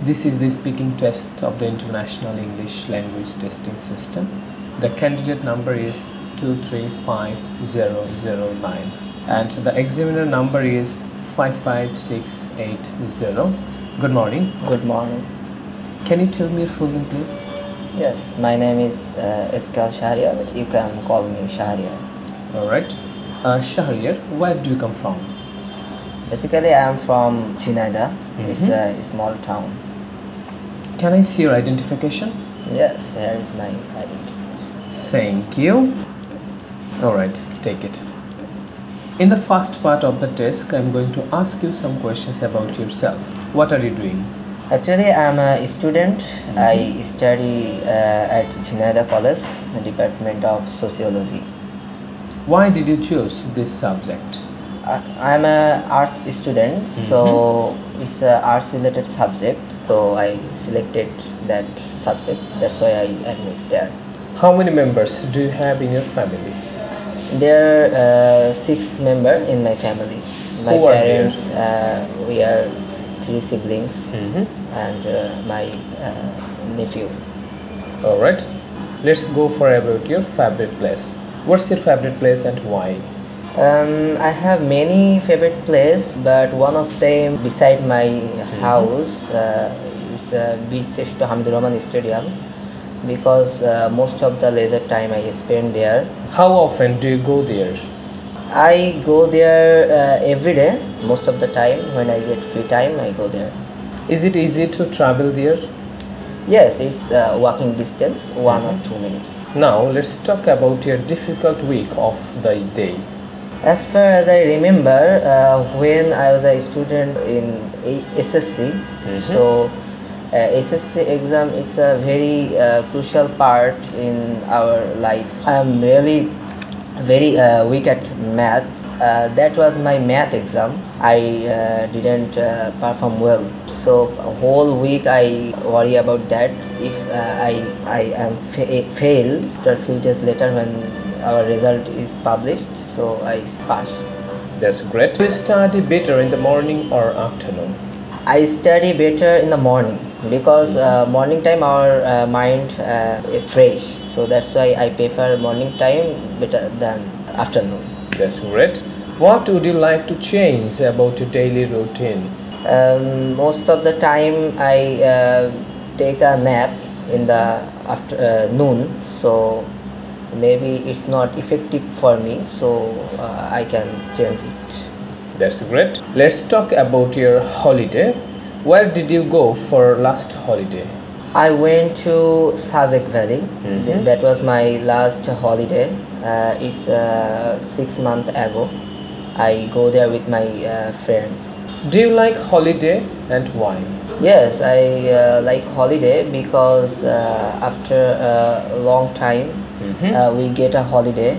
This is the speaking test of the International English Language Testing System. The candidate number is 235009 and the examiner number is 55680. Good morning. Good morning. Can you tell me your full name, please? Yes, my name is Iskal Shahriar. You can call me Shahriar. Alright. Shahriar, where do you come from? Basically, I am from Chinaida. It's a small town. Can I see your identification? Yes, here is my identity. Thank you. Alright, take it. In the first part of the test, I'm going to ask you some questions about yourself. What are you doing? Actually, I'm a student. I study at Chinaida College, Department of Sociology. Why did you choose this subject? I'm an arts student, so it's an arts related subject. So I selected that subject. That's why I admit there. How many members do you have in your family? There are 6 members in my family. My parents, we are 3 siblings, and my nephew. Alright, let's go for about your favorite place. What's your favorite place and why? I have many favorite places, but one of them beside my house is Beach Hamdur Rahman Stadium, because most of the leisure time I spend there. How often do you go there? I go there every day. Most of the time when I get free time, I go there. Is it easy to travel there? Yes, it's walking distance, 1 or 2 minutes. Now let's talk about your difficult week of the day. As far as I remember, when I was a student in SSC, so SSC exam is a very crucial part in our life. I am really very weak at math. That was my math exam. I didn't perform well. So whole week I worry about that. If I am fail, after few days later when our result is published, so I pass. That's great. Do you study better in the morning or afternoon? I study better in the morning because morning time our mind is fresh. So that's why I prefer morning time better than afternoon. That's great. What would you like to change about your daily routine? Most of the time I take a nap in the afternoon, so maybe it's not effective for me, so I can change it. That's great. Let's talk about your holiday. Where did you go for last holiday? I went to Sajek Valley. That was my last holiday. It's 6 months ago. I go there with my friends. Do you like holiday and why? Yes, I like holiday because after a long time we get a holiday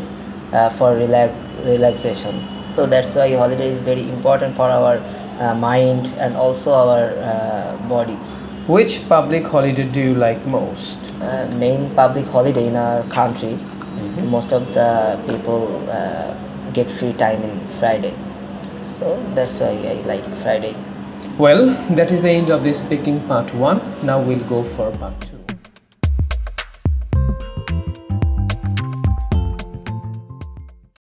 for relaxation. So that's why holiday is very important for our mind and also our bodies. Which public holiday do you like most? Main public holiday in our country. Most of the people get free time in Friday. So that's why I like Friday. Well, that is the end of this speaking part 1. Now we'll go for part 2.